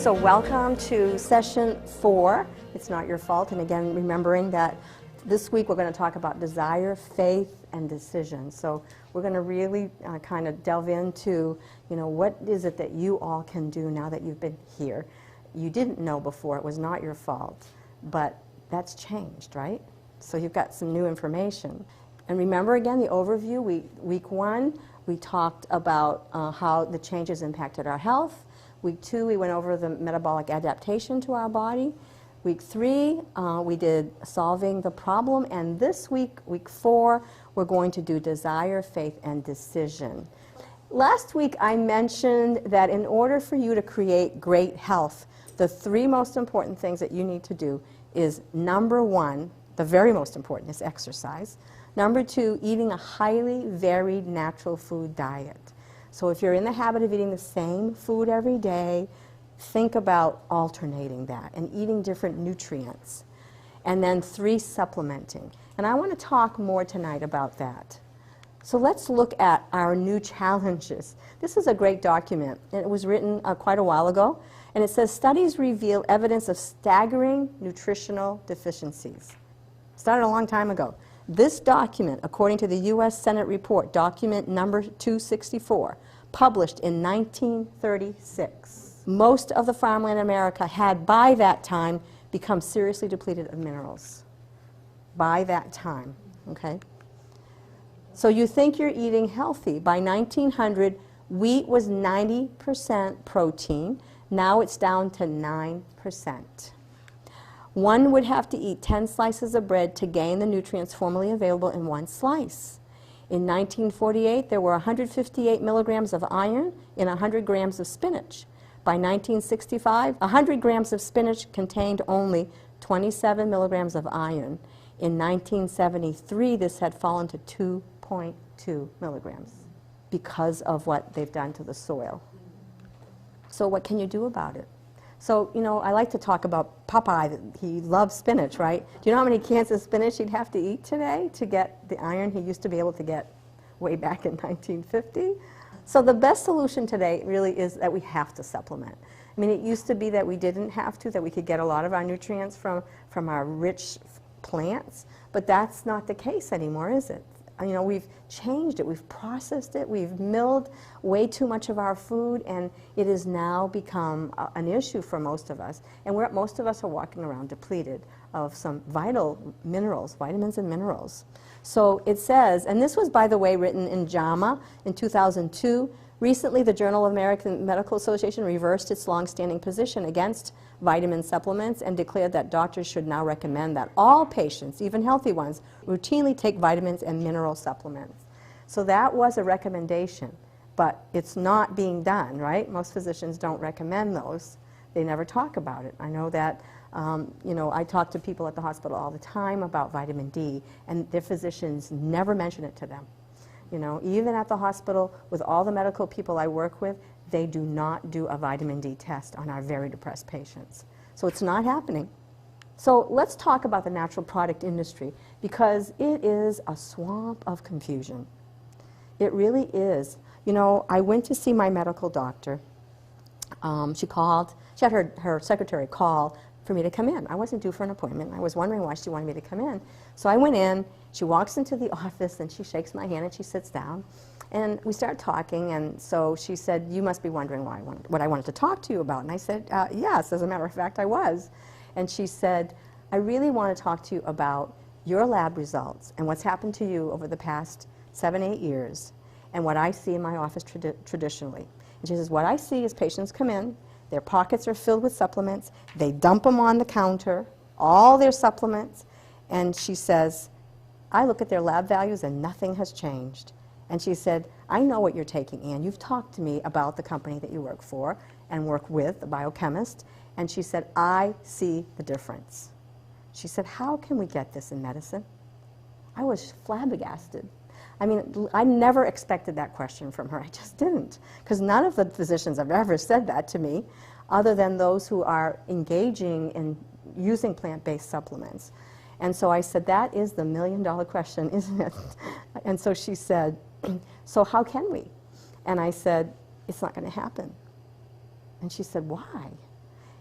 So welcome to session 4. It's not your fault. And again, remembering that this week we're going to talk about desire, faith, and decision. So we're going to really kind of delve into, what is it that you all can do now that you've been here. You didn't know before. It was not your fault. But that's changed, right? So you've got some new information. And remember again the overview. Week 1, we talked about how the changes impacted our health. Week 2, we went over the metabolic adaptation to our body. Week 3, we did solving the problem. And this week, week 4, we're going to do desire, faith, and decision. Last week, I mentioned that in order for you to create great health, the 3 most important things that you need to do is, number 1, the very most important, is exercise. Number 2, eating a highly varied natural food diet. So if you're in the habit of eating the same food every day, think about alternating that and eating different nutrients. And then 3, supplementing. And I want to talk more tonight about that. So let's look at our new challenges. This is a great document. It was written quite a while ago. And it says, studies reveal evidence of staggering nutritional deficiencies. Started a long time ago. This document, according to the U.S. Senate report, document number 264, published in 1936. Most of the farmland in America had, by that time, become seriously depleted of minerals. By that time, okay? So you think you're eating healthy. By 1900, wheat was 90% protein. Now it's down to 9%. One would have to eat 10 slices of bread to gain the nutrients formerly available in one slice. In 1948, there were 158 milligrams of iron in 100 grams of spinach. By 1965, 100 grams of spinach contained only 27 milligrams of iron. In 1973, this had fallen to 2.2 milligrams because of what they've done to the soil. So what can you do about it? So, I like to talk about Popeye. He loved spinach, right? Do you know how many cans of spinach he'd have to eat today to get the iron he used to be able to get way back in 1950? So the best solution today really is that we have to supplement. I mean, it used to be that we didn't have to, that we could get a lot of our nutrients from our rich plants, but that's not the case anymore, is it? We've changed it, we've processed it, we've milled way too much of our food, and it has now become an issue for most of us. And most of us are walking around depleted of some vital minerals, vitamins and minerals. So it says, and this was, by the way, written in JAMA in 2002. Recently, the Journal of American Medical Association reversed its long-standing position against vitamin supplements and declared that doctors should now recommend that all patients, even healthy ones, routinely take vitamins and mineral supplements. So that was a recommendation, but it's not being done, right? Most physicians don't recommend those. They never talk about it. I know that, I talk to people at the hospital all the time about vitamin D, and their physicians never mention it to them. Even at the hospital, with all the medical people I work with, they do not do a vitamin D test on our very depressed patients. So it's not happening. So let's talk about the natural product industry, because it is a swamp of confusion. It really is. I went to see my medical doctor. She had her secretary call for me to come in. I wasn't due for an appointment. I was wondering why she wanted me to come in. So I went in. She walks into the office and she shakes my hand and she sits down. And we start talking, and so she said, you must be wondering what I wanted to talk to you about. And I said, yes, as a matter of fact, I was. And she said, I really want to talk to you about your lab results and what's happened to you over the past 7-8 years and what I see in my office traditionally. And she says, what I see is patients come in, their pockets are filled with supplements, they dump them on the counter, all their supplements, and she says, I look at their lab values and nothing has changed. And she said, I know what you're taking, Ann. You've talked to me about the company that you work for and work with, the biochemist. And she said, I see the difference. She said, how can we get this in medicine? I was flabbergasted. I mean, I never expected that question from her. I just didn't. Because none of the physicians have ever said that to me, other than those who are engaging in using plant-based supplements. And so I said, that is the million-dollar question, isn't it? And so she said, so how can we? And I said, it's not going to happen. And she said, why?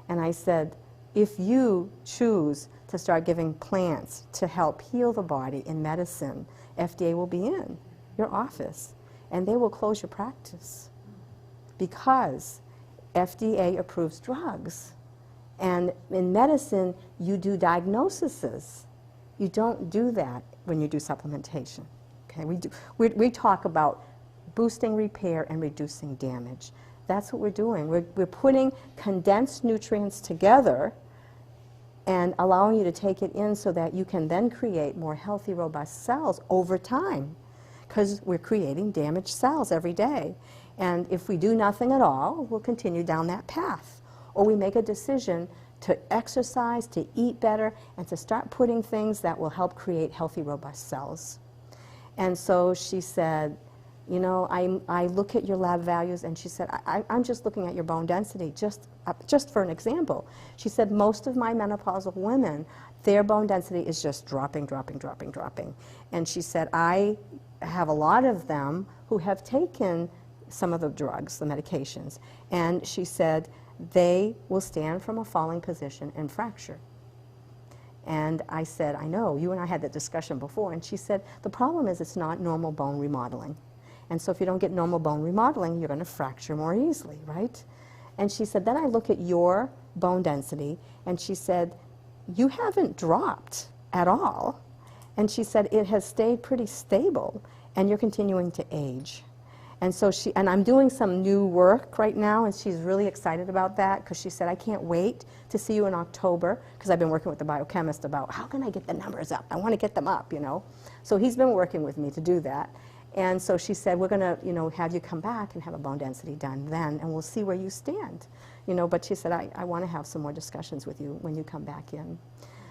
And I said, if you choose to start giving plants to help heal the body in medicine, FDA will be in your office and they will close your practice because FDA approves drugs. And in medicine, you do diagnoses. You don't do that when you do supplementation. Okay? We talk about boosting repair and reducing damage. That's what we're doing. We're putting condensed nutrients together and allowing you to take it in so that you can then create more healthy, robust cells over time, because we're creating damaged cells every day. And if we do nothing at all, we'll continue down that path. Or we make a decision to exercise, to eat better, and to start putting things that will help create healthy, robust cells. And so she said, you know, I look at your lab values, and she said, I'm just looking at your bone density, just for an example. She said, most of my menopausal women, their bone density is just dropping, dropping, dropping, dropping. And she said, I have a lot of them who have taken some of the drugs, the medications, and she said, they will stand from a falling position and fracture. And I said, I know, you and I had that discussion before, and she said, the problem is it's not normal bone remodeling. And so if you don't get normal bone remodeling, you're going to fracture more easily, right? And she said, then I look at your bone density, and she said, you haven't dropped at all. And she said, it has stayed pretty stable, and you're continuing to age. And so and I'm doing some new work right now, and she's really excited about that, because she said, I can't wait to see you in October, because I've been working with the biochemist about how can I get the numbers up? I want to get them up, you know. So he's been working with me to do that. And so she said, we're going to, you know, have you come back and have a bone density done then, and we'll see where you stand. You know, but she said, I want to have some more discussions with you when you come back in.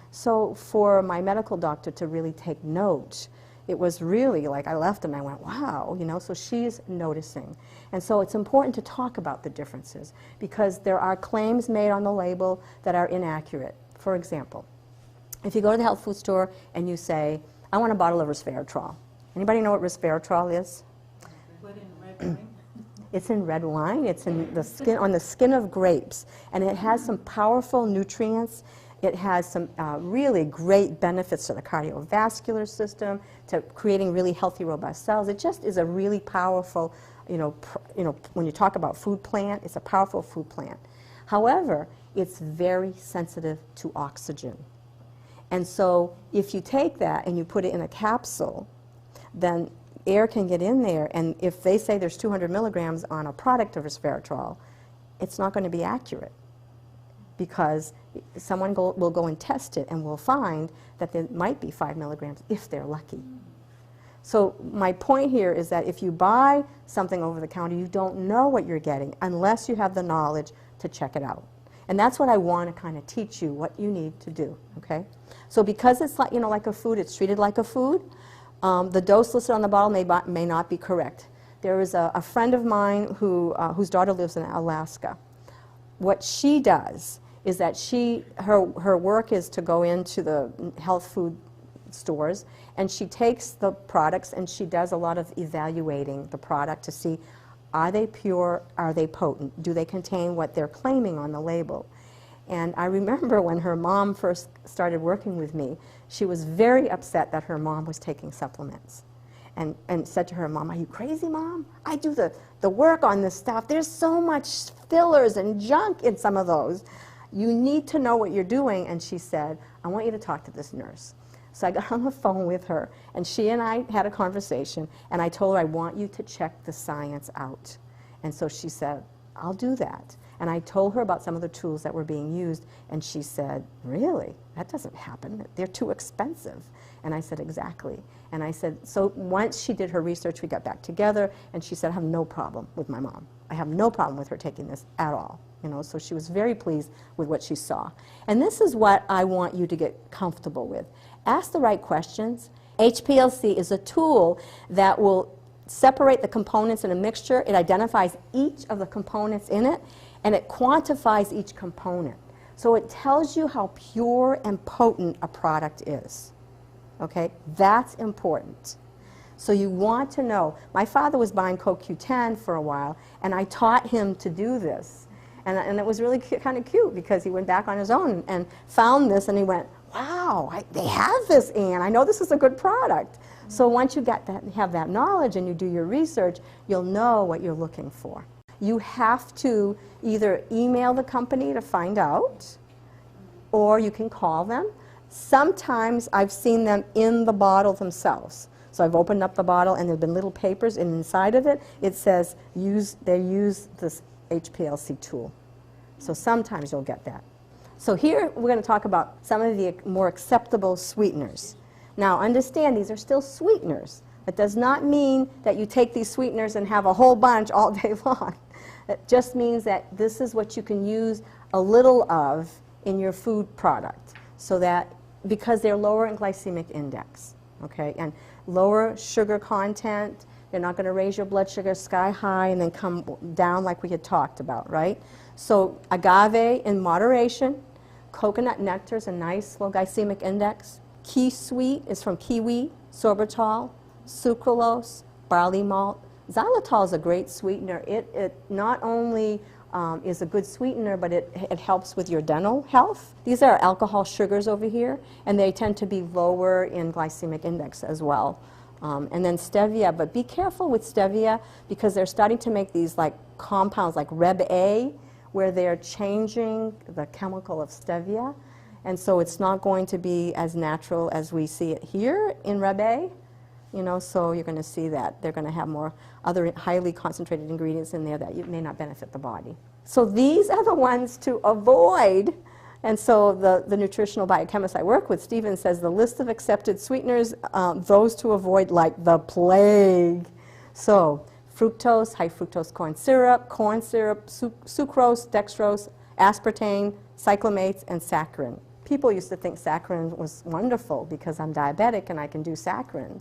So for my medical doctor to really take note, it was really like I left and I went, wow, you know, so she's noticing. And so it's important to talk about the differences, because there are claims made on the label that are inaccurate. For example, if you go to the health food store and you say, I want a bottle of resveratrol. Anybody know what resveratrol is? Put in red wine? It's in red wine. It's in the skin, on the skin of grapes. And it has some powerful nutrients. It has some really great benefits to the cardiovascular system, to creating really healthy, robust cells. It just is a really powerful, when you talk about food plant, it's a powerful food plant. However, it's very sensitive to oxygen. And so if you take that and you put it in a capsule, then air can get in there, and if they say there's 200 milligrams on a product of resveratrol, it's not going to be accurate, because someone will go and test it and will find that there might be 5 milligrams if they're lucky. So my point here is that if you buy something over the counter, you don't know what you're getting unless you have the knowledge to check it out. And that's what I want to kind of teach you, what you need to do, okay? So because it's like, like a food, it's treated like a food, the dose listed on the bottle may not be correct. There is a friend of mine whose daughter lives in Alaska. What she does is that her work is to go into the health food stores, and she takes the products and she does a lot of evaluating the product to see, are they pure, are they potent, do they contain what they're claiming on the label. And I remember when her mom first started working with me, she was very upset that her mom was taking supplements. And said to her, Mom, are you crazy, Mom? I do the work on this stuff. There's so much fillers and junk in some of those. You need to know what you're doing. And she said, I want you to talk to this nurse. So I got on the phone with her, and she and I had a conversation, and I told her, I want you to check the science out. And so she said, I'll do that. And I told her about some of the tools that were being used, and she said, really? That doesn't happen. They're too expensive. And I said, exactly. And I said, so once she did her research, we got back together, and she said, I have no problem with my mom. I have no problem with her taking this at all. So she was very pleased with what she saw. And this is what I want you to get comfortable with. Ask the right questions. HPLC is a tool that will separate the components in a mixture. It identifies each of the components in it, and it quantifies each component. So it tells you how pure and potent a product is. Okay? That's important. So you want to know. My father was buying CoQ10 for a while, and I taught him to do this. And it was really kind of cute because he went back on his own and found this, and he went, wow, they have this, Ann. I know this is a good product. So once you have that knowledge and you do your research, you'll know what you're looking for. You have to either email the company to find out, or you can call them. Sometimes I've seen them in the bottle themselves. So I've opened up the bottle and there have been little papers, and inside of it, it says they use this HPLC tool. So sometimes you'll get that. So here we're going to talk about some of the more acceptable sweeteners. Now understand, these are still sweeteners. That does not mean that you take these sweeteners and have a whole bunch all day long. It just means that this is what you can use a little of in your food product, so that because they're lower in glycemic index, okay, and lower sugar content, they're not going to raise your blood sugar sky high and then come down like we had talked about, right? So agave in moderation, coconut nectar is a nice low glycemic index. Key sweet is from kiwi, sorbitol, sucralose, barley malt. Xylitol is a great sweetener. It not only is a good sweetener, but it helps with your dental health. These are alcohol sugars over here, and they tend to be lower in glycemic index as well. And then stevia, but be careful with stevia because they're starting to make these like compounds like Reb A, where they're changing the chemical of stevia. And so it's not going to be as natural as we see it here in Reb A. You know, so you're going to see that they're going to have more other highly concentrated ingredients in there that may not benefit the body. So these are the ones to avoid. And so the nutritional biochemist I work with, Stephen, says the list of accepted sweeteners, those to avoid like the plague. So fructose, high fructose corn syrup, sucrose, dextrose, aspartame, cyclamates, and saccharin. People used to think saccharin was wonderful because I'm diabetic and I can do saccharin.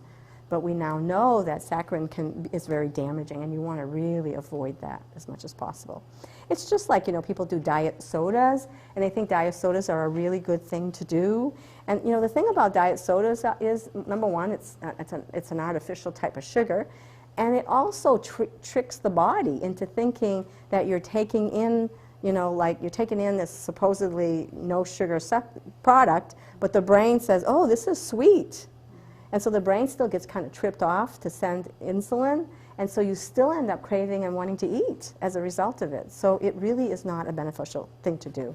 But we now know that saccharin is very damaging, and you want to really avoid that as much as possible. It's just like, you know, people do diet sodas, and they think diet sodas are a really good thing to do. And, you know, the thing about diet sodas is, number one, it's an artificial type of sugar, and it also tricks the body into thinking that you're taking in, you know, like you're taking in this supposedly no sugar product, but the brain says, oh, this is sweet. And so the brain still gets kind of tripped off to send insulin, and so you still end up craving and wanting to eat as a result of it. So it really is not a beneficial thing to do.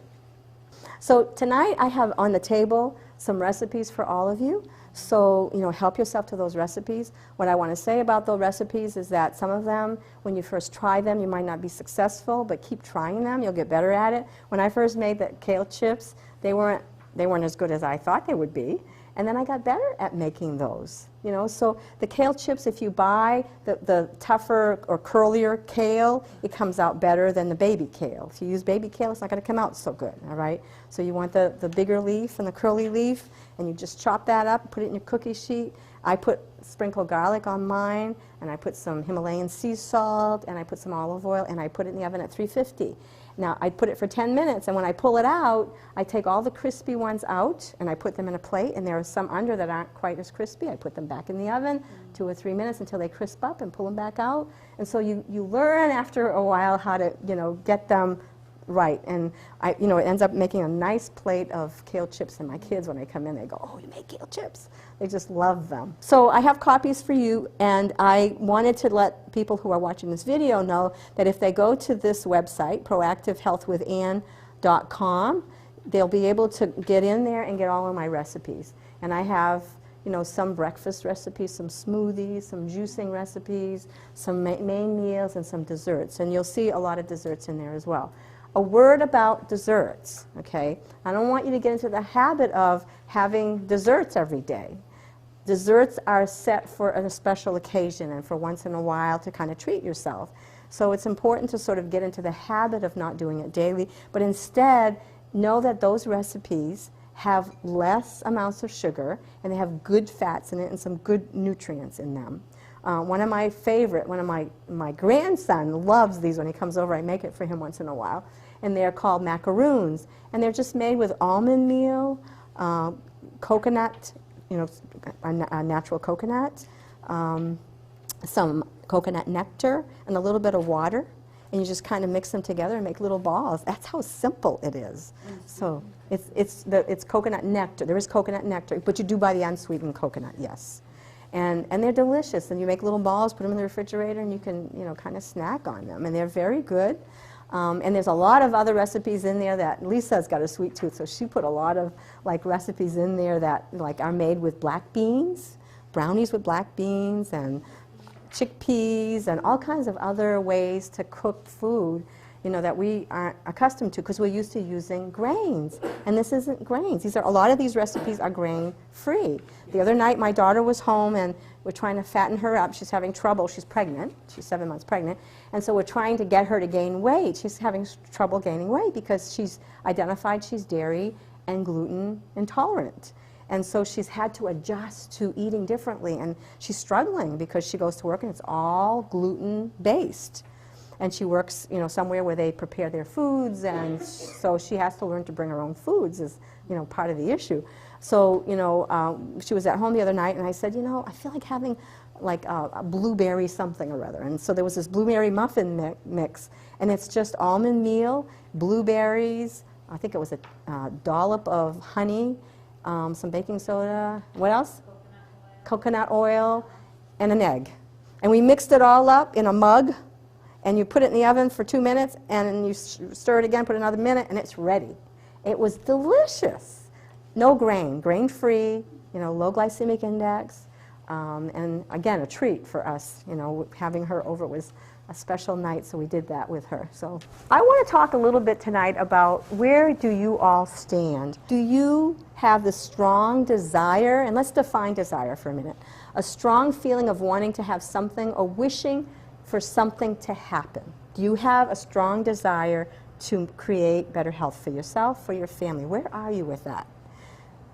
So tonight I have on the table some recipes for all of you. So, you know, help yourself to those recipes. What I want to say about those recipes is that some of them, when you first try them, you might not be successful, but keep trying them. You'll get better at it. When I first made the kale chips, they weren't as good as I thought they would be. And then I got better at making those, you know. So the kale chips, if you buy the tougher or curlier kale, it comes out better than the baby kale. If you use baby kale, it's not going to come out so good, all right? So you want the bigger leaf and the curly leaf, and you just chop that up, put it in your cookie sheet. I sprinkle garlic on mine, and I put some Himalayan sea salt, and I put some olive oil, and I put it in the oven at 350. Now, I put it for 10 minutes, and when I pull it out, I take all the crispy ones out, and I put them in a plate, and there are some under that aren't quite as crispy. I put them back in the oven 2 or 3 minutes until they crisp up and pull them back out. And so you learn after a while how to, you know, get them right. And it ends up making a nice plate of kale chips, and my kids, when they come in, they go, oh, you make kale chips. They just love them. So I have copies for you, and I wanted to let people who are watching this video know that if they go to this website, proactivehealthwithann.com, they'll be able to get in there and get all of my recipes. And I have, you know, some breakfast recipes, some smoothies, some juicing recipes, some main meals, and some desserts. And you'll see a lot of desserts in there as well. A word about desserts, okay? I don't want you to get into the habit of having desserts every day. Desserts are set for a special occasion and for once in a while to kind of treat yourself. So it's important to sort of get into the habit of not doing it daily, but instead know that those recipes have less amounts of sugar, and they have good fats in it and some good nutrients in them. One of my grandson loves these. When he comes over, I make it for him once in a while. And they're called macaroons. And they're just made with almond meal, coconut, you know, a natural coconut, some coconut nectar, and a little bit of water. and you just kind of mix them together and make little balls. That's how simple it is. So it's coconut nectar. There is coconut nectar, but you do buy the unsweetened coconut, yes. And they're delicious, and you make little balls, put them in the refrigerator, and you can, you know, kind of snack on them, and they're very good. And there's a lot of other recipes in there that Lisa's got a sweet tooth, so she put a lot of like recipes in there that like are made with black beans, brownies with black beans, and chickpeas, and all kinds of other ways to cook food, you know, that we aren't accustomed to because we're used to using grains. And this isn't grains. A lot of these recipes are grain-free. The other night, my daughter was home, and we're trying to fatten her up. She's having trouble. She's pregnant. She's 7 months pregnant. And so we're trying to get her to gain weight. She's having trouble gaining weight because she's identified she's dairy and gluten intolerant. And so she's had to adjust to eating differently. And she's struggling because she goes to work, and it's all gluten-based. And she works, you know, somewhere where they prepare their foods, and so she has to learn to bring her own foods is, you know, part of the issue. So, you know, she was at home the other night, and I said, you know, I feel like having like a blueberry something or other. And so there was this blueberry muffin mix, and it's just almond meal, blueberries, I think it was a dollop of honey, some baking soda, what else? Coconut oil, and an egg. And we mixed it all up in a mug, and you put it in the oven for 2 minutes, and you stir it again, put another minute, and it's ready. It was delicious. No grain, grain-free, you know, low glycemic index, and again, a treat for us. You know, having her over was a special night, so we did that with her. So I want to talk a little bit tonight about where do you all stand? Do you have the strong desire, and let's define desire for a minute, a strong feeling of wanting to have something or wishing for something to happen? Do you have a strong desire to create better health for yourself, for your family? Where are you with that?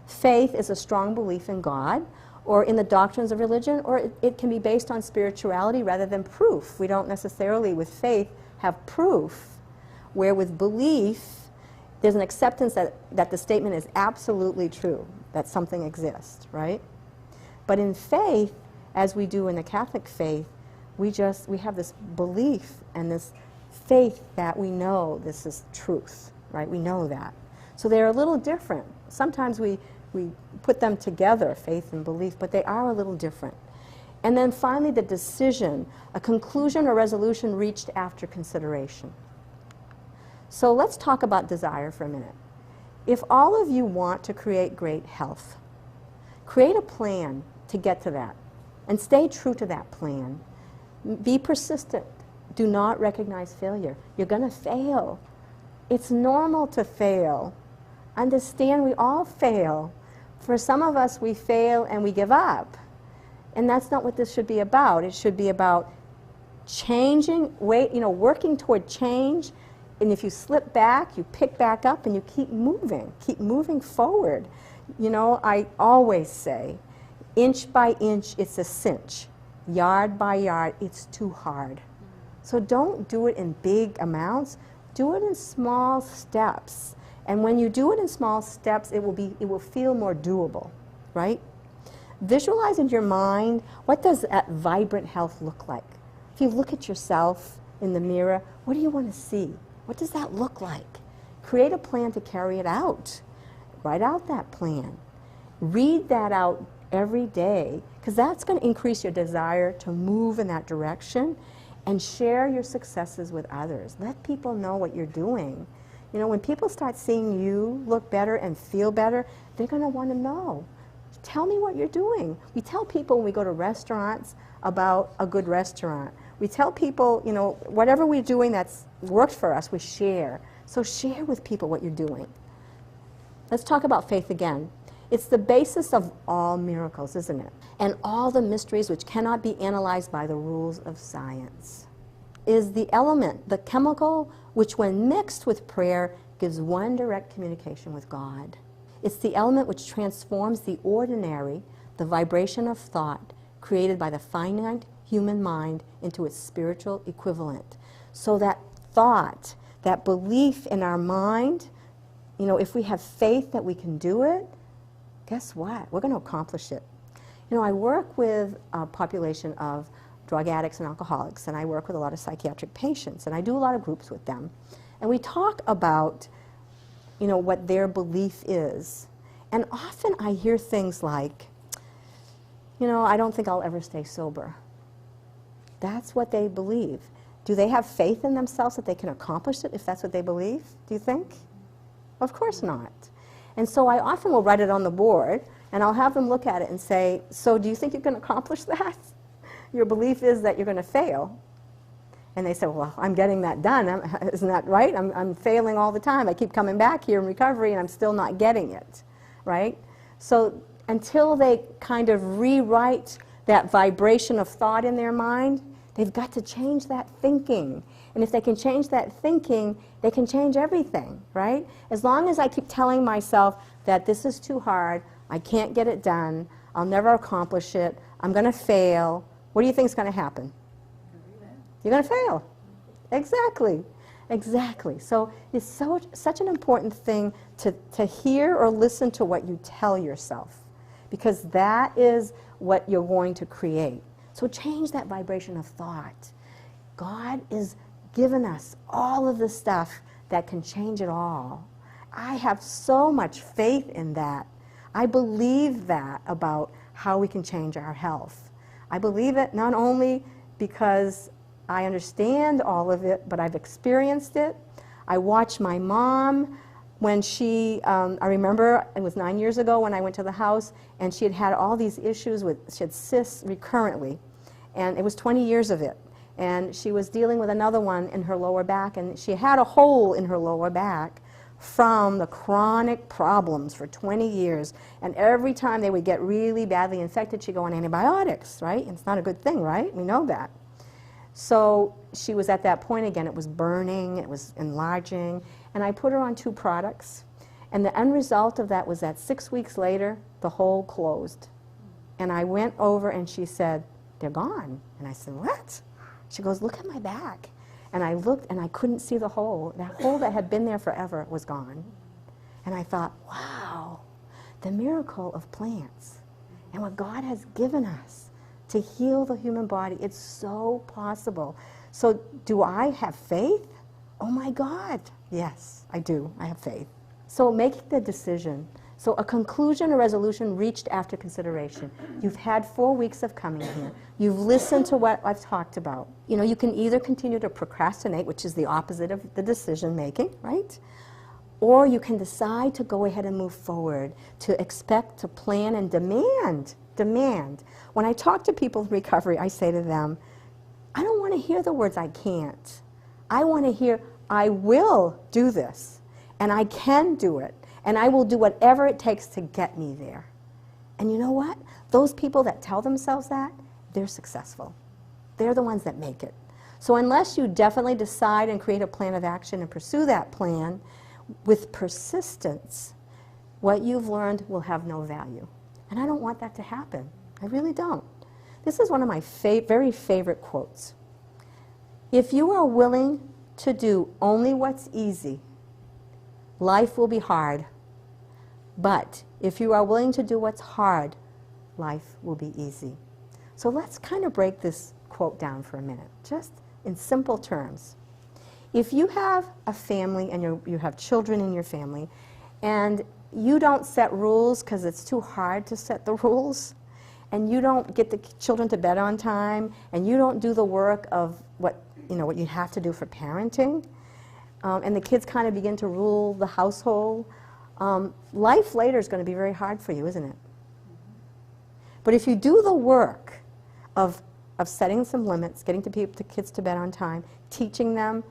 Faith is a strong belief in God or in the doctrines of religion, or it can be based on spirituality rather than proof. We don't necessarily, with faith, have proof, where with belief, there's an acceptance that the statement is absolutely true, that something exists, right? But in faith, as we do in the Catholic faith, we have this belief and this faith that we know this is truth, right? We know that. So they're a little different. Sometimes we put them together, faith and belief, but they are a little different. And then finally, the decision, a conclusion or resolution reached after consideration. So let's talk about desire for a minute. If all of you want to create great health, create a plan to get to that and stay true to that plan. Be persistent. Do not recognize failure. You're going to fail. It's normal to fail. Understand we all fail. For some of us, we fail and we give up. And that's not what this should be about. It should be about changing, working toward change. And if you slip back, you pick back up and you keep moving forward. You know, I always say, inch by inch, it's a cinch. Yard by yard, it's too hard. So don't do it in big amounts. Do it in small steps. And when you do it in small steps, it will feel more doable, right? Visualize in your mind, what does that vibrant health look like? If you look at yourself in the mirror, what do you want to see? What does that look like? Create a plan to carry it out. Write out that plan. Read that out every day, because that's going to increase your desire to move in that direction, and share your successes with others. Let people know what you're doing. You know, when people start seeing you look better and feel better, they're going to want to know. Tell me what you're doing. We tell people when we go to restaurants about a good restaurant. We tell people, you know, whatever we're doing that's worked for us, we share. So share with people what you're doing. Let's talk about faith again. It's the basis of all miracles, isn't it? And all the mysteries which cannot be analyzed by the rules of science. Is the element, the chemical, which when mixed with prayer gives one direct communication with God. It's the element which transforms the ordinary, the vibration of thought, created by the finite human mind into its spiritual equivalent. So that thought, that belief in our mind, you know, if we have faith that we can do it, guess what? We're going to accomplish it. You know, I work with a population of drug addicts and alcoholics, and I work with a lot of psychiatric patients, and I do a lot of groups with them. And we talk about, you know, what their belief is. And often I hear things like, you know, I don't think I'll ever stay sober. That's what they believe. Do they have faith in themselves that they can accomplish it if that's what they believe, do you think? Of course not. And so I often will write it on the board, and I'll have them look at it and say, so do you think you can accomplish that? Your belief is that you're going to fail. And they say, well, I'm getting that done. Isn't that right? I'm failing all the time. I keep coming back here in recovery, and I'm still not getting it, right? So until they kind of rewrite that vibration of thought in their mind, they've got to change that thinking. And if they can change that thinking, they can change everything, right? As long as I keep telling myself that this is too hard, I can't get it done, I'll never accomplish it, I'm going to fail, what do you think is going to happen? You're going to fail. Exactly. Exactly. So it's such an important thing to hear or listen to what you tell yourself, because that is what you're going to create. So change that vibration of thought. God is given us all of the stuff that can change it all. I have so much faith in that. I believe that about how we can change our health. I believe it not only because I understand all of it, but I've experienced it. I watched my mom when she, I remember it was 9 years ago when I went to the house, and she had had all these issues with, she had cysts recurrently, and it was 20 years of it. And she was dealing with another one in her lower back, and she had a hole in her lower back from the chronic problems for 20 years. And every time they would get really badly infected, she'd go on antibiotics, right? And it's not a good thing, right? We know that. So she was at that point again. It was burning, it was enlarging, and I put her on 2 products. And the end result of that was that 6 weeks later, the hole closed. And I went over and she said, they're gone. And I said, what? She goes, look at my back. And I looked and I couldn't see the hole. That hole that had been there forever was gone. And I thought, wow, the miracle of plants and what God has given us to heal the human body, it's so possible. So do I have faith? Oh my God, yes, I do, I have faith. So making the decision. So a conclusion or resolution reached after consideration. You've had 4 weeks of coming here. You've listened to what I've talked about. You know, you can either continue to procrastinate, which is the opposite of the decision making, right? Or you can decide to go ahead and move forward, to expect, to plan, and demand. Demand. When I talk to people in recovery, I say to them, I don't want to hear the words I can't. I want to hear, I will do this, and I can do it. And I will do whatever it takes to get me there. And you know what? Those people that tell themselves that, they're successful. They're the ones that make it. So unless you definitely decide and create a plan of action and pursue that plan with persistence, what you've learned will have no value. And I don't want that to happen. I really don't. This is one of my very favorite quotes. If you are willing to do only what's easy, life will be hard. But if you are willing to do what's hard, life will be easy. So let's kind of break this quote down for a minute, just in simple terms. If you have a family and you have children in your family, and you don't set rules because it's too hard to set the rules, and you don't get the children to bed on time, and you don't do the work of what you have to do for parenting, and the kids kind of begin to rule the household, life later is going to be very hard for you, isn't it? But if you do the work of setting some limits, getting the kids to bed on time, teaching them,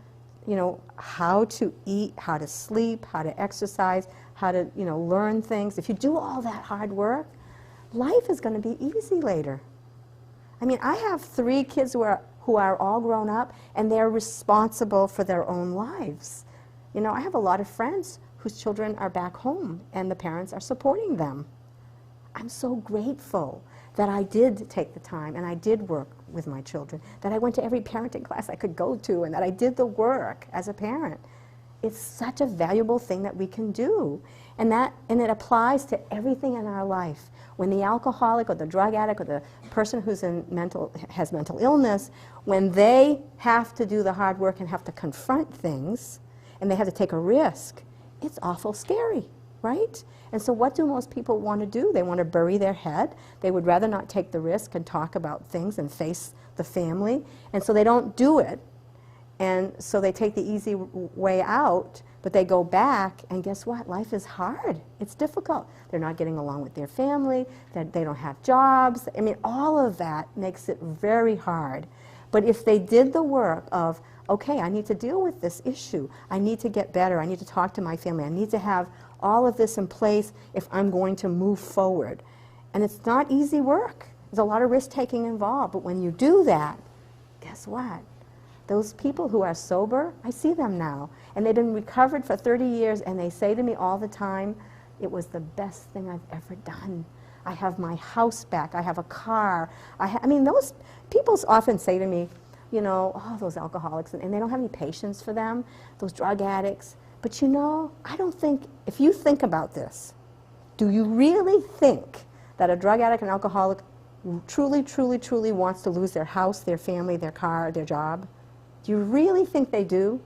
how to eat, how to sleep, how to exercise, how to, learn things, if you do all that hard work, life is going to be easy later. I mean, I have 3 kids who are all grown up, and they're responsible for their own lives. I have a lot of friends whose children are back home and the parents are supporting them. I'm so grateful that I did take the time and I did work with my children, that I went to every parenting class I could go to, and that I did the work as a parent. it's such a valuable thing that we can do. And it applies to everything in our life. When the alcoholic or the drug addict or the person who's has mental illness, when they have to do the hard work and have to confront things, and they have to take a risk, it's awful scary, right? And so what do most people want to do? They want to bury their head. They would rather not take the risk and talk about things and face the family. And so they don't do it. And so they take the easy way out, but they go back, and guess what? Life is hard. It's difficult. They're not getting along with their family. They don't have jobs. I mean, all of that makes it very hard. But if they did the work of, okay, I need to deal with this issue. I need to get better. I need to talk to my family. I need to have all of this in place if I'm going to move forward. And it's not easy work. There's a lot of risk-taking involved. But when you do that, guess what? Those people who are sober, I see them now. And they've been recovered for 30 years, and they say to me all the time, it was the best thing I've ever done. I have my house back. I have a car. I mean, those people often say to me, you know, oh, those alcoholics, and they don't have any patience for them, those drug addicts. But you know, I don't think, if you think about this, do you really think that a drug addict and alcoholic truly, truly, truly wants to lose their house, their family, their car, their job? Do you really think they do?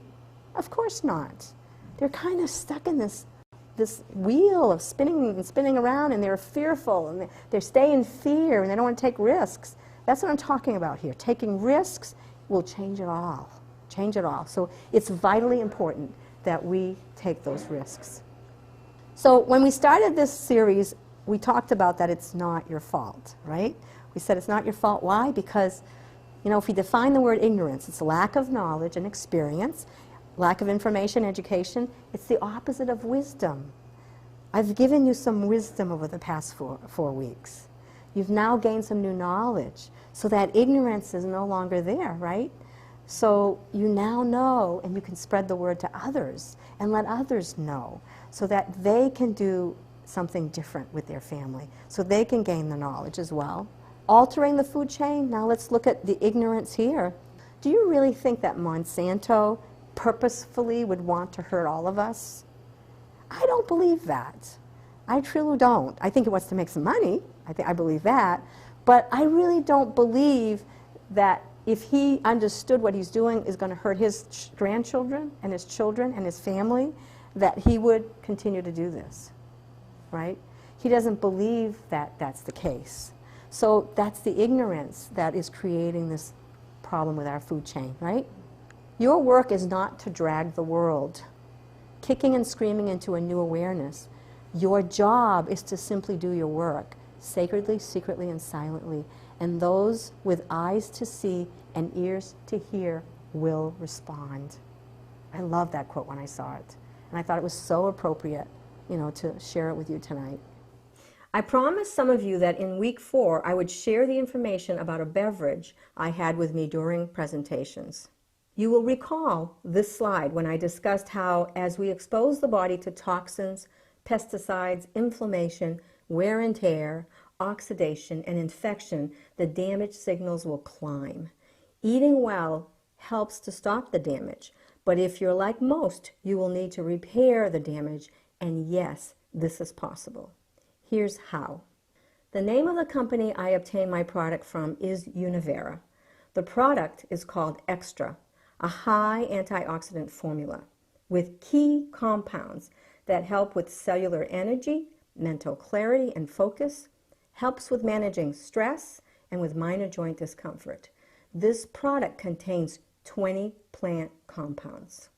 Of course not. They're kind of stuck in this wheel of spinning and spinning around, and they're fearful, and they stay in fear, and they don't want to take risks. That's what I'm talking about here. Taking risks will change it all. Change it all. So it's vitally important that we take those risks. So when we started this series, we talked about that it's not your fault, right? We said it's not your fault. Why? Because, you know, if we define the word ignorance, it's lack of knowledge and experience, lack of information, education. It's the opposite of wisdom. I've given you some wisdom over the past four weeks. You've now gained some new knowledge. So that ignorance is no longer there, right? So you now know, and you can spread the word to others and let others know so that they can do something different with their family, so they can gain the knowledge as well. Altering the food chain, now let's look at the ignorance here. Do you really think that Monsanto purposefully would want to hurt all of us? I don't believe that. I truly don't. I think it wants to make some money. I believe that. But I really don't believe that if he understood what he's doing is going to hurt his grandchildren and his children and his family, that he would continue to do this, right? He doesn't believe that that's the case. So that's the ignorance that is creating this problem with our food chain, right? Your work is not to drag the world, kicking and screaming into a new awareness. Your job is to simply do your work, sacredly, secretly, and silently. And those with eyes to see and ears to hear will respond. I love that quote when I saw it. And I thought it was so appropriate, you know, to share it with you tonight. I promised some of you that in week 4 I would share the information about a beverage I had with me during presentations. You will recall this slide when I discussed how as we expose the body to toxins, pesticides, inflammation, wear and tear, oxidation, and infection, the damage signals will climb. Eating well helps to stop the damage, but if you're like most, you will need to repair the damage, and yes, this is possible. Here's how. The name of the company I obtained my product from is Univera. The product is called Extra, a high antioxidant formula with key compounds that help with cellular energy, mental clarity and focus, helps with managing stress, and with minor joint discomfort. This product contains 20 plant compounds.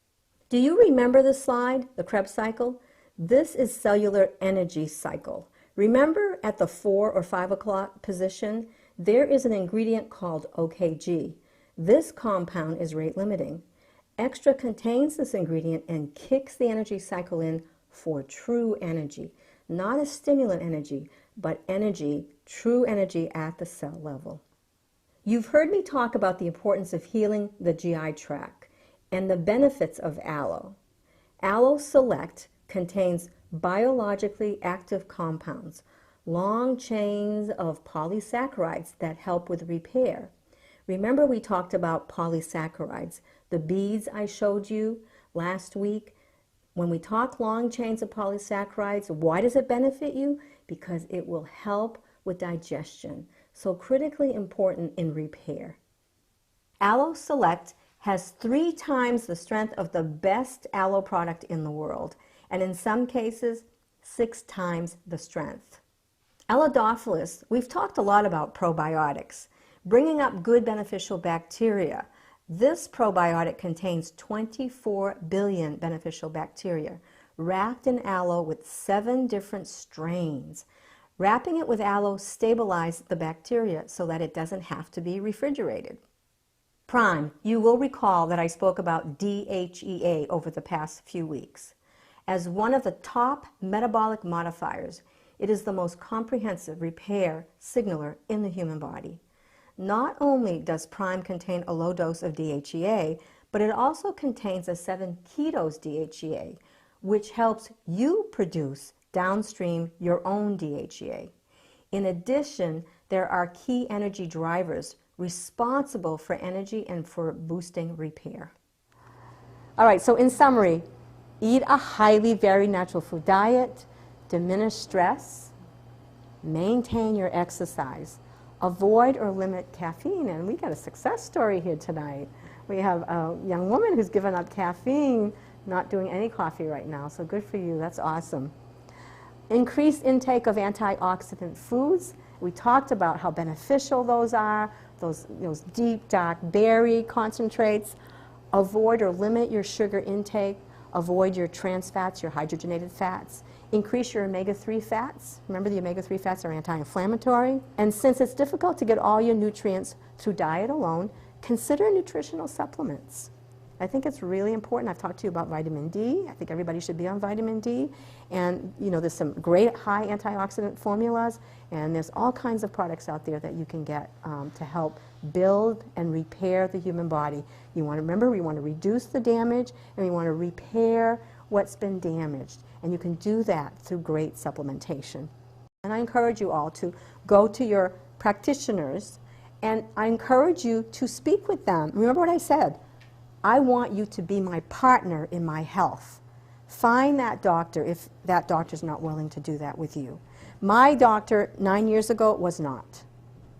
Do you remember this slide, the Krebs cycle? This is cellular energy cycle. Remember at the 4 or 5 o'clock position, there is an ingredient called OKG. This compound is rate limiting. Extra contains this ingredient and kicks the energy cycle in for true energy, not a stimulant energy, but energy, true energy at the cell level. You've heard me talk about the importance of healing the GI tract and the benefits of aloe. Aloe Select contains biologically active compounds, long chains of polysaccharides that help with repair. Remember we talked about polysaccharides, the beads I showed you last week When we talk long chains of polysaccharides, why does it benefit you? Because it will help with digestion. So critically important in repair. Aloe Select has 3 times the strength of the best aloe product in the world, and in some cases, 6 times the strength. Alodophilus, we've talked a lot about probiotics, bringing up good beneficial bacteria. This probiotic contains 24 billion beneficial bacteria, wrapped in aloe with 7 different strains. Wrapping it with aloe stabilizes the bacteria so that it doesn't have to be refrigerated. Prime, you will recall that I spoke about DHEA over the past few weeks. As one of the top metabolic modifiers, it is the most comprehensive repair signaler in the human body. Not only does Prime contain a low dose of DHEA, but it also contains a 7-ketose DHEA, which helps you produce downstream your own DHEA. In addition, there are key energy drivers responsible for energy and for boosting repair. All right, so in summary, eat a highly varied natural food diet, diminish stress, maintain your exercise, avoid or limit caffeine. And we got a success story here tonight. We have a young woman who's given up caffeine, not doing any coffee right now, so good for you, that's awesome. Increase intake of antioxidant foods. We talked about how beneficial those are, those deep, dark berry concentrates. Avoid or limit your sugar intake. Avoid your trans fats, your hydrogenated fats. Increase your omega-3 fats. Remember, the omega-3 fats are anti-inflammatory. And since it's difficult to get all your nutrients through diet alone, consider nutritional supplements. I think it's really important. I've talked to you about vitamin D. I think everybody should be on vitamin D. And there's some great high antioxidant formulas, and there's all kinds of products out there that you can get to help build and repair the human body. You want to remember, we want to reduce the damage, and we want to repair what's been damaged. And you can do that through great supplementation. And I encourage you all to go to your practitioners, and I encourage you to speak with them. Remember what I said. I want you to be my partner in my health. Find that doctor if that doctor's not willing to do that with you. My doctor 9 years ago was not.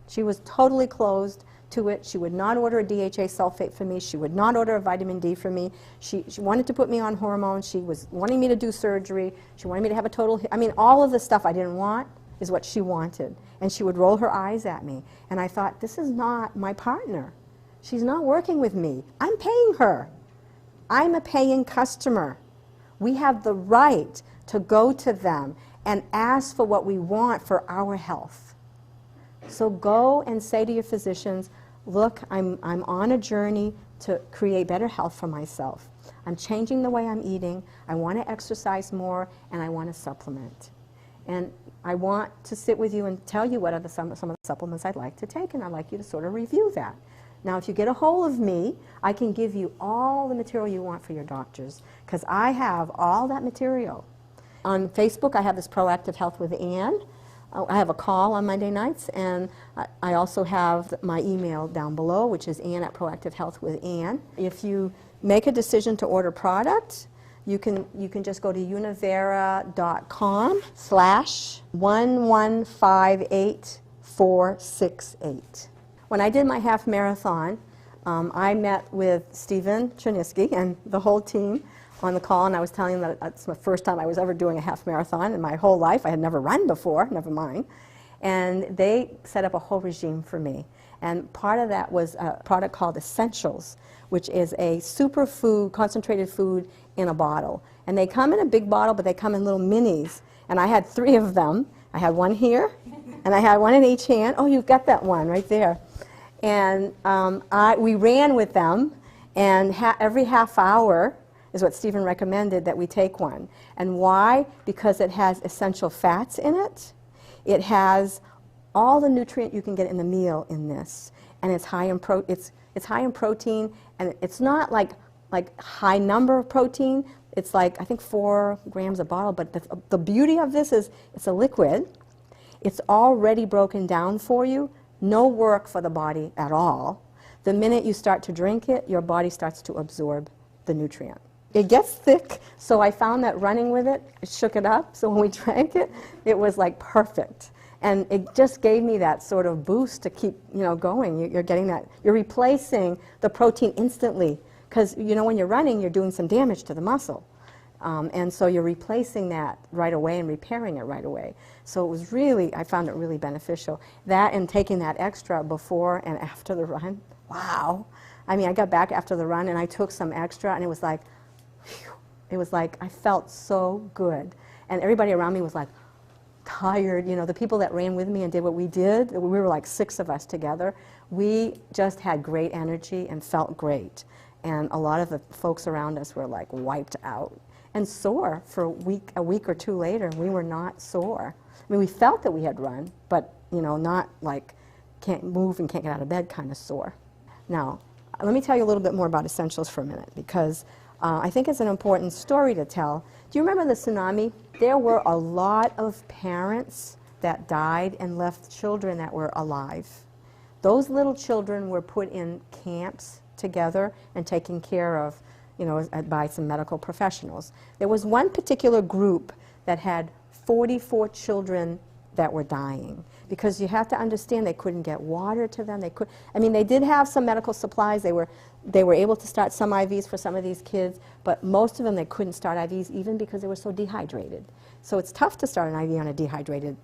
She was totally closed to it. She would not order a DHA sulfate for me. She would not order a vitamin D for me. She wanted to put me on hormones. She was wanting me to do surgery. She wanted me to have a total, all of the stuff I didn't want is what she wanted. And she would roll her eyes at me. And I thought, this is not my partner. She's not working with me. I'm paying her. I'm a paying customer. We have the right to go to them and ask for what we want for our health. So go and say to your physicians, look, I'm on a journey to create better health for myself. I'm changing the way I'm eating. I want to exercise more, and I want to supplement. And I want to sit with you and tell you what are some of the supplements I'd like to take, and I'd like you to sort of review that. Now, if you get a hold of me, I can give you all the material you want for your doctors, because I have all that material. On Facebook, I have this Proactive Health with Ann. I have a call on Monday nights, and I also have my email down below, which is Ann@ProactiveHealthWithAnn. If you make a decision to order product, you can just go to univera.com/1158468. When I did my half marathon, I met with Stephen Chernisky and the whole team on the call, and I was telling them that it's the first time I was ever doing a half marathon in my whole life. I had never run before, never mind. And they set up a whole regime for me. And part of that was a product called Essentials, which is a superfood, concentrated food in a bottle. And they come in a big bottle, but they come in little minis. And I had 3 of them. I had one here, and I had one in each hand. Oh, you've got that one right there. And we ran with them, and every half hour is what Stephen recommended that we take one. And why? Because it has essential fats in it. It has all the nutrient you can get in a meal in this, and it's high in it's high in protein, and it's not like high number of protein. It's like I think 4 grams a bottle. But the beauty of this is it's a liquid. It's already broken down for you. No work for the body at all. The minute you start to drink it, your body starts to absorb the nutrient. it gets thick, so I found that running with it, it shook it up, so when we drank it, it was like perfect. And it just gave me that sort of boost to keep, going. You're getting that, you're replacing the protein instantly, because, when you're running, you're doing some damage to the muscle. And so you're replacing that right away and repairing it right away. So it was really, I found it really beneficial. That and taking that extra before and after the run, wow. I mean, I got back after the run and I took some extra and it was like, whew, it was like, I felt so good. And everybody around me was like, tired. The people that ran with me and did what we did, we were like 6 of us together. We just had great energy and felt great. And a lot of the folks around us were like wiped out and sore for a week or 2 later. We were not sore. I mean, we felt that we had run, but, not like can't move and can't get out of bed kind of sore. Now, let me tell you a little bit more about essentials for a minute, because I think it's an important story to tell. Do you remember the tsunami? There were a lot of parents that died and left children that were alive. Those little children were put in camps together and taken care of, by some medical professionals. There was one particular group that had 44 children that were dying, because you have to understand they couldn't get water to them. They did have some medical supplies. They were able to start some IVs for some of these kids, but most of them they couldn't start IVs even because they were so dehydrated. So it's tough to start an IV on a dehydrated,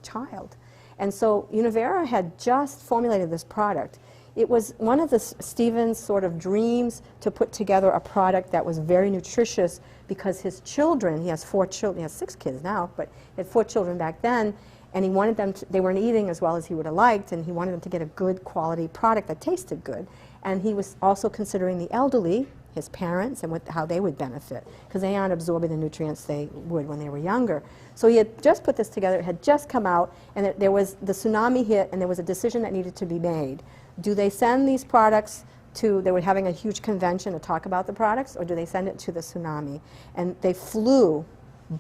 child. And so Univera had just formulated this product. It was one of Stephen's sort of dreams to put together a product that was very nutritious, because his children, he has 4 children, he has 6 kids now, but he had 4 children back then, and he wanted them to, they weren't eating as well as he would have liked, and he wanted them to get a good quality product that tasted good. And he was also considering the elderly, his parents, and how they would benefit, because they aren't absorbing the nutrients they would when they were younger. So he had just put this together, it had just come out, and there was the tsunami hit, and there was a decision that needed to be made. Do they send these products to, they were having a huge convention to talk about the products, or do they send it to the tsunami? And they flew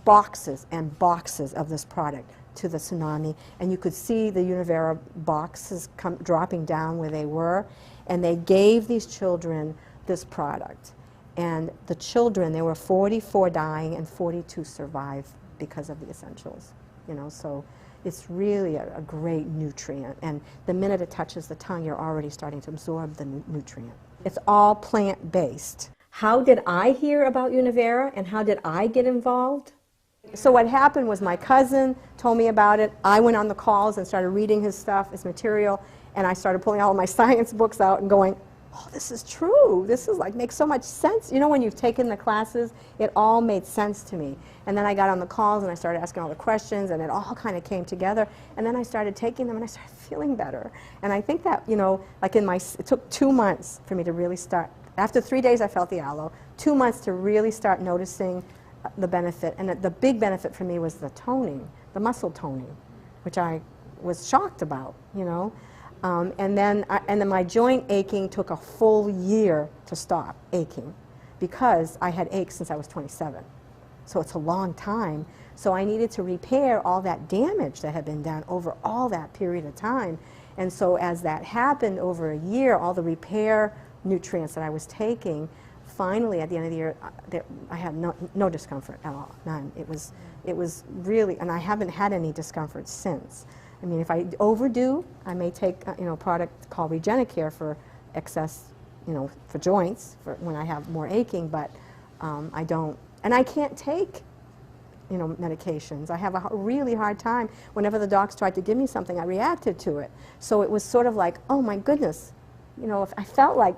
boxes and boxes of this product to the tsunami, and you could see the Univera boxes dropping down where they were, and they gave these children this product. And the children, there were 44 dying and 42 survived because of the essentials. So it's really a great nutrient, and the minute it touches the tongue, you're already starting to absorb the nutrient. It's all plant-based. How did I hear about Univera, and how did I get involved? So what happened was my cousin told me about it. I went on the calls and started reading his stuff, his material, and I started pulling all of my science books out and going, oh, this is true. This is makes so much sense. When you've taken the classes, it all made sense to me. And then I got on the calls and I started asking all the questions, and it all kind of came together. And then I started taking them and I started feeling better. And I think that, it took 2 months for me to really start. After 3 days I felt the aloe. 2 months to really start noticing the benefit. And the big benefit for me was the toning, the muscle toning, which I was shocked about, and then my joint aching took a full year to stop aching, because I had aches since I was 27. So it's a long time. So I needed to repair all that damage that had been done over all that period of time. And so as that happened over a year, all the repair nutrients that I was taking, finally at the end of the year, I had no discomfort at all, none. It was really, and I haven't had any discomfort since. I mean, if I overdo, I may take a product called Regenicare for excess, for joints, for when I have more aching, but I don't, and I can't take, medications. I have a really hard time. Whenever the docs tried to give me something, I reacted to it. So it was sort of like, oh my goodness, if I felt like,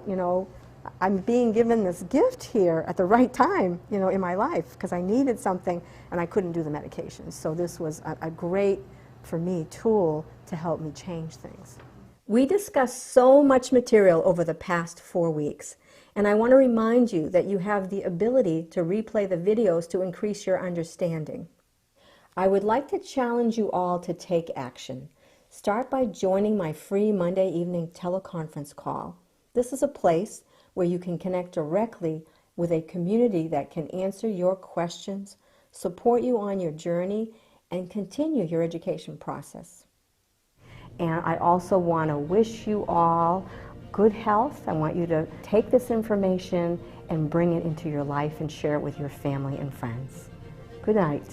I'm being given this gift here at the right time, in my life, because I needed something and I couldn't do the medications. So this was a great, for me, tool to help me change things. We discussed so much material over the past 4 weeks, and I want to remind you that you have the ability to replay the videos to increase your understanding. I would like to challenge you all to take action. Start by joining my free Monday evening teleconference call. This is a place where you can connect directly with a community that can answer your questions, support you on your journey, and continue your education process. And I also want to wish you all good health. I want you to take this information and bring it into your life and share it with your family and friends. Good night.